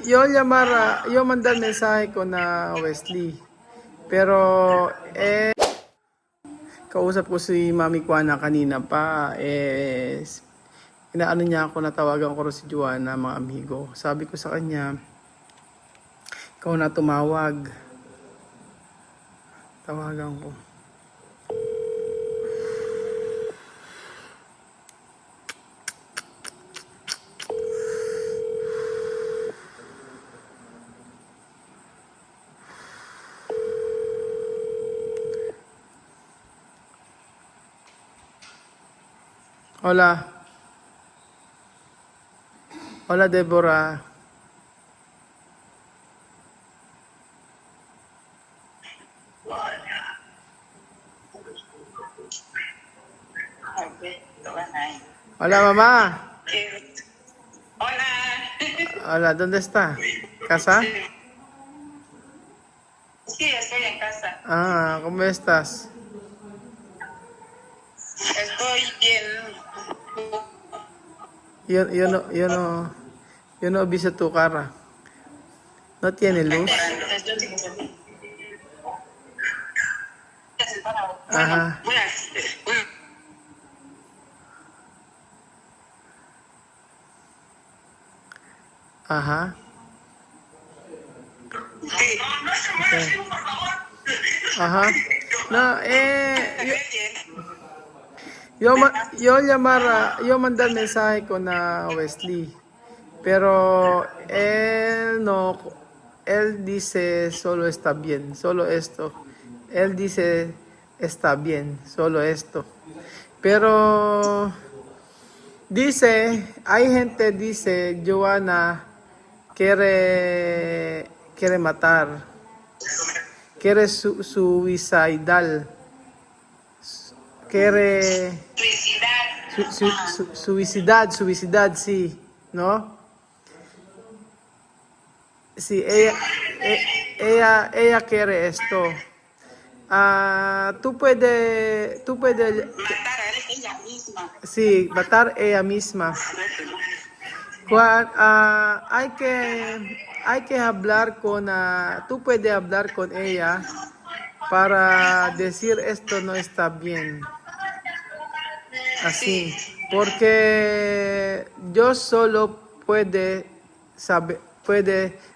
yo mandar mensaje con Wesley. Pero, kausap ko si Mami Juana kanina pa, inaano niya ako, natawagan ko rin si Juana, mga amigo. Sabi ko sa kanya, ikaw na tumawag. Tawagan ko. Hola. Hola, Deborah. Hola, mamá. Hola. Hola, ¿dónde está? ¿Casa? Sí, estoy en casa. Ah, ¿cómo estás? Estoy bien. Yo no he visto tu cara. ¿No tiene luz? Bueno, Ajá, ajá. sí. Okay. Ajá. No, yo mandar mensaje con Wesley, pero él dice solo está bien, solo esto. Él dice está bien, solo esto. Pero hay gente dice, Joana quiere matar, quiere suicidal, quiere Felicidad. suicidad, sí, ¿no? Sí, ella quiere esto. Tú puedes, Matar a ella misma. sí, matar ella misma. Hay que hablar tú puedes hablar con ella para decir esto no está bien. Así, Sí. porque yo solo puede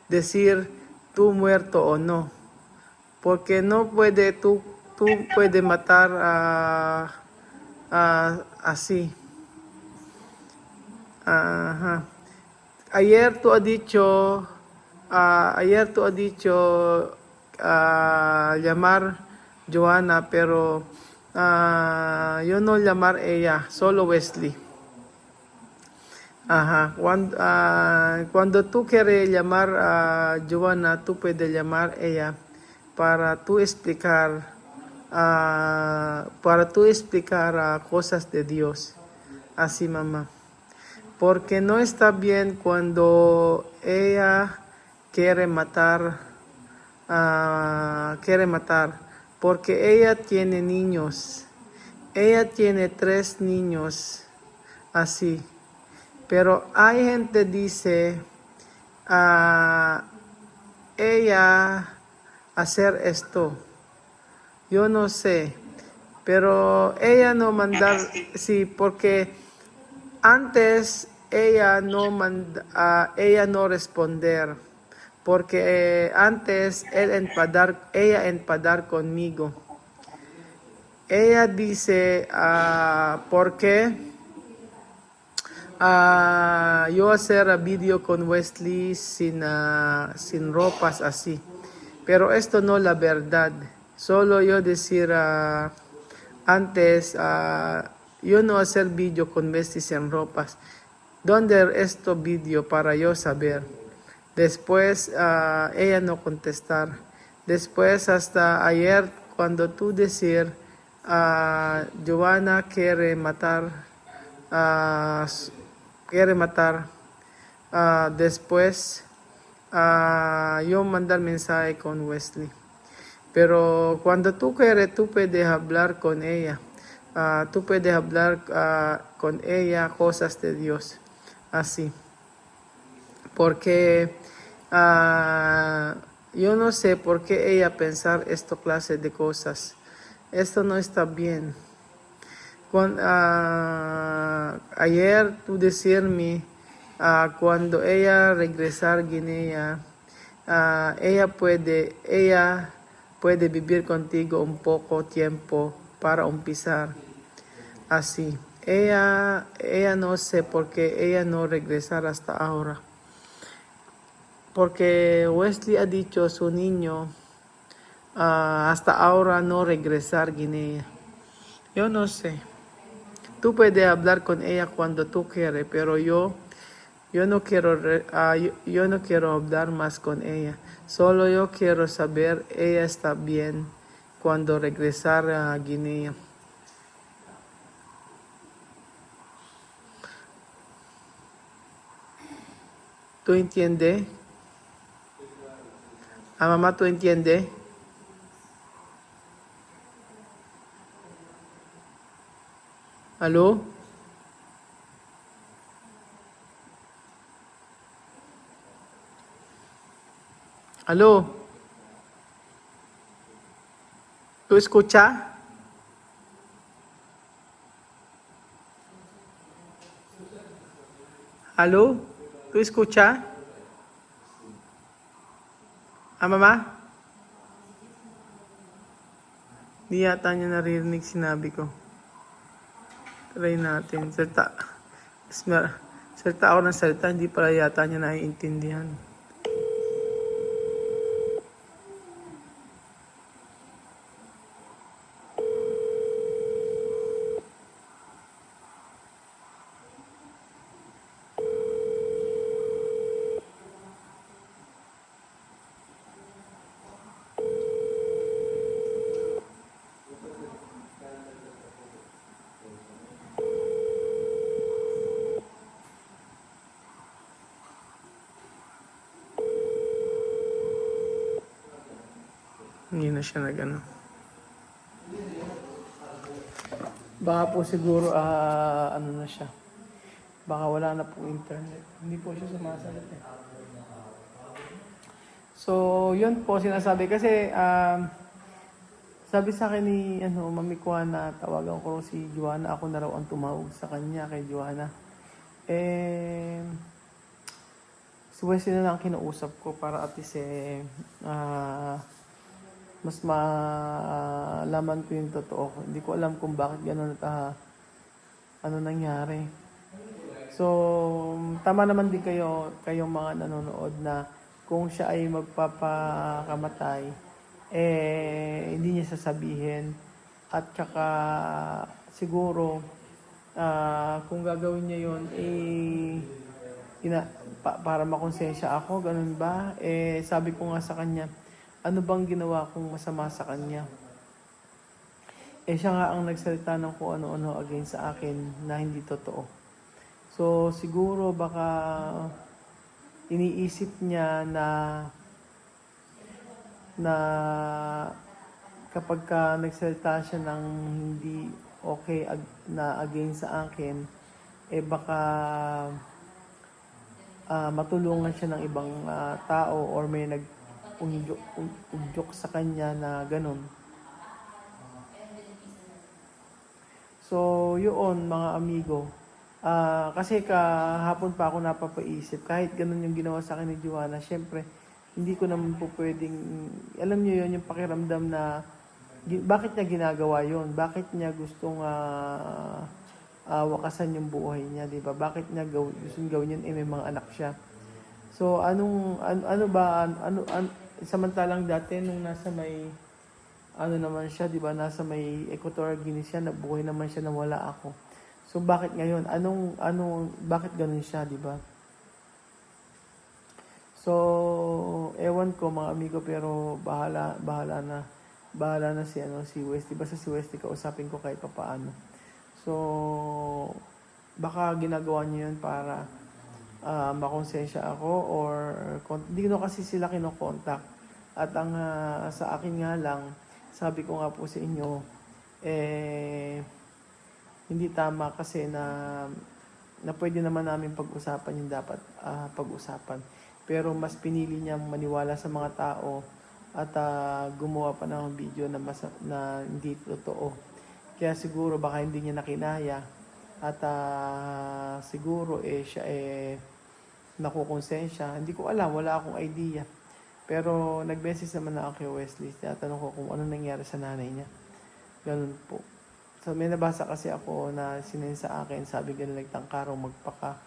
decir tú muerto o no, porque no puede tú puedes matar así. Ajá. Ayer tú has dicho llamar Joanna, pero yo no llamar ella, solo Wesley. Ajá. Cuando tú quieres llamar a Joanna, tú puedes llamar ella para tú explicar, cosas de Dios. Así, mamá. Porque no está bien cuando ella quiere matar, porque ella tiene niños. Ella tiene 3 niños, así. Pero hay gente dice, ah, ella hacer esto. Yo no sé, pero ella no mandar, sí, porque antes ella no responder, porque antes ella enfadar conmigo. Ella dice, ¿por qué yo hacer a video con Wesley sin ropas así? Pero esto no la verdad. Solo yo decir antes, yo no hacer video con Wesley sin ropas. ¿Dónde esto video para yo saber? Después ella no contestar. Después hasta ayer cuando tú decir Giovanna ah, quiere matar. Después yo mandar mensaje con Wesley. Pero cuando tú quieres, tú puedes hablar con ella. Tú puedes hablar con ella cosas de Dios. Así. Porque Yo no sé por qué ella pensar esto clase de cosas. Esto no está bien. Ayer tú decirme, cuando ella regresar a Guinea, ella puede vivir contigo un poco tiempo para empezar así. Ella no sé por qué ella no regresar hasta ahora. Porque Wesley ha dicho a su niño, hasta ahora no regresar a Guinea. Yo no sé. Tú puedes hablar con ella cuando tú quieres, pero yo no quiero yo no quiero hablar más con ella. Solo yo quiero saber ella está bien cuando regresar a Guinea. ¿Tú entiendes? ¿A mamá tú entiendes? ¿Aló? ¿Aló? ¿Tú escuchas? ¿Aló? ¿Tú escuchas? ¿A mamá? Di yata niya naririnig sinabi ko. Try natin. Salita ako ng salita, hindi pala yata niya naiintindihan. Hindi na siya nagano. Baka po siguro, ano na siya. Baka wala na po internet. Hindi po siya sumasagot eh. So, yun po sinasabi. Kasi, sabi sa akin ni Mami Kuan na tawagan ko si Joanna. Ako na raw ang tumawag sa kanya kay Joanna. Si Wesley na lang kinausap ko para at least mas malaman ko yung totoo. Hindi ko alam kung bakit gano'n at ano nangyari. So, tama naman din kayong mga nanonood na kung siya ay magpapakamatay, hindi niya sasabihin. At saka, siguro, kung gagawin niya yun, para makonsensya ako, ganun ba? Sabi ko nga sa kanya, ano bang ginawa kong masama sa kanya? Siya nga ang nagsalita ng kung ano-ano against sa akin na hindi totoo. So, siguro baka iniisip niya na kapag ka nagsalita siya ng hindi okay na against sa akin, baka matulungan siya ng ibang tao or may nag-udyok sa kanya na ganun. So, yun mga amigo. Kasi kahapon pa ako napapaisip, kahit ganun yung ginawa sa akin ni Joanna, syempre, hindi ko naman po pwedeng, alam niyo yun, yung pakiramdam na, bakit niya ginagawa yun? Bakit niya gustong wakasan yung buhay niya, di ba? Bakit niya gustong gawin yun? May mga anak siya. So, samantalang dati nung nasa may, naman siya, di ba? Nasa may Equatorial Guinea siya, nabuhay naman siya na wala ako. So, bakit ngayon? Bakit ganun siya, di ba? So, ewan ko mga amigo, pero bahala na si Wesley. Basta si Wesley kausapin ko kahit papaano. So, baka ginagawa niyo yun para makonsensya ako or hindi no kasi sila kinokontak. At ang sa akin nga lang, sabi ko nga po sa inyo, hindi tama kasi na pwede naman namin pag-usapan yung dapat pag-usapan. Pero mas pinili niyang maniwala sa mga tao at gumawa pa ng video na hindi totoo. Kaya siguro baka hindi niya nakinaya at siguro siya nakukonsensya. Hindi ko alam, wala akong idea. Pero nag-message naman na ako kay Wesley. Tinatanong ko kung ano nangyari sa nanay niya. Ganun po. So may nabasa kasi ako na sinend sa akin, sabi ganun nagtangkaraw magpaka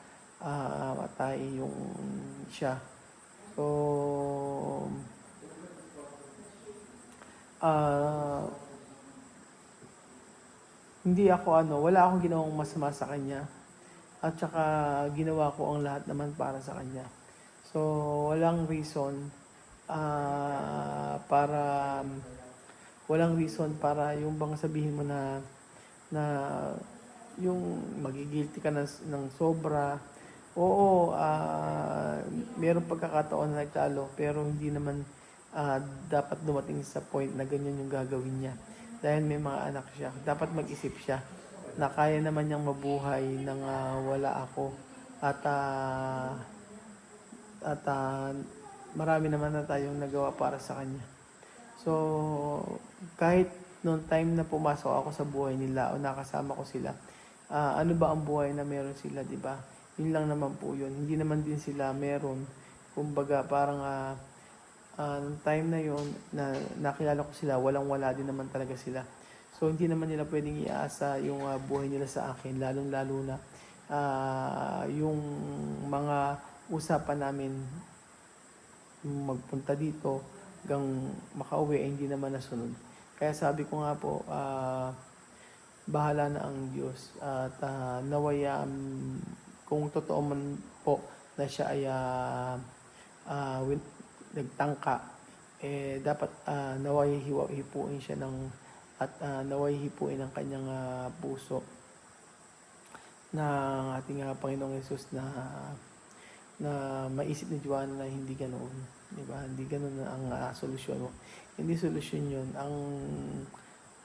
matay yung siya. So hindi ako wala akong ginawang masama sa kanya. At saka ginawa ko ang lahat naman para sa kanya. So walang reason para yung bang sabihin mo na yung magigilty ka ng sobra. Oo, mayroong pagkakataon na nagtalo pero hindi naman dapat dumating sa point na ganyan yung gagawin niya. Dahil may mga anak siya. Dapat mag-isip siya na kaya naman niyang mabuhay nang wala ako. At marami naman na tayong nagawa para sa kanya. So, kahit noong time na pumasok ako sa buhay nila o nakasama ko sila, ano ba ang buhay na meron sila, di ba? Yun lang naman po yun. Hindi naman din sila meron. Kumbaga, parang noong time na yun, na nakilala ko sila, walang-wala din naman talaga sila. So, hindi naman nila pwedeng iasa yung buhay nila sa akin, lalong-lalo na yung mga usapan namin magpunta dito hanggang makauwi hindi naman nasunod. Kaya sabi ko nga po, bahala na ang Diyos at nawaya kung totoo man po na siya ay nagtangka, dapat naway hipuin siya at naway hipuin ang kanyang puso ng ating Panginoong Yesus na maisip ni Joanna na hindi ganoon, di ba? Hindi ganoon ang solusyon mo. Hindi solusyon 'yun.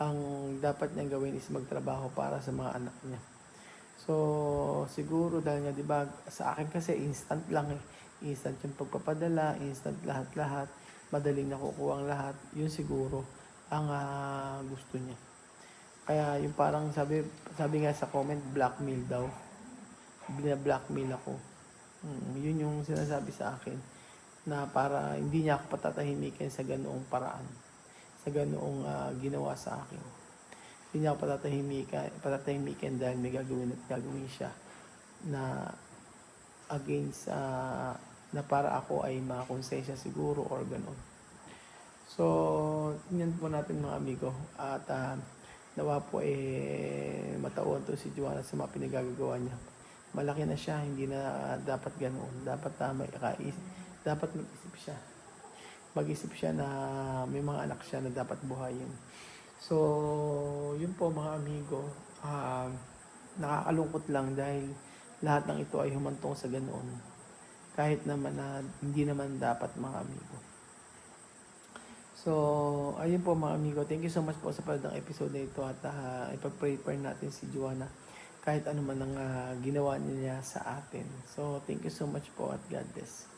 Ang dapat niyang gawin is magtrabaho para sa mga anak niya. So, siguro dahil nga, di ba, sa akin kasi instant lang Instant yung pagpapadala, instant lahat-lahat, madaling nakukuha ang lahat. Yun siguro ang gusto niya. Kaya yung parang sabi nga sa comment, blackmail daw. Bina-blackmail ako. Yun yung sinasabi sa akin na para hindi niya ako patatahimikin sa ganoong paraan, sa ganoong ginawa sa akin. Hindi niya ako patatahimikin dahil may gagawin siya na against na para ako ay makonsensya siguro or gano'n. So, tingnan po natin mga amigo at nawa po matauhan to si Joanna sa mga pinagagawa niya. Malaki na siya, hindi na dapat ganoon. Dapat dapat mag-isip siya na may mga anak siya na dapat buhayin. So, yun po mga amigo, nakakalungkot lang dahil lahat ng ito ay humantong sa ganoon. Kahit naman na hindi naman dapat mga amigo. So, ayun po mga amigo. Thank you so much po sa paladang episode na ito at ipag-pray natin si Joanna kahit ano man ang ginawa niya sa atin. So, thank you so much po at God bless.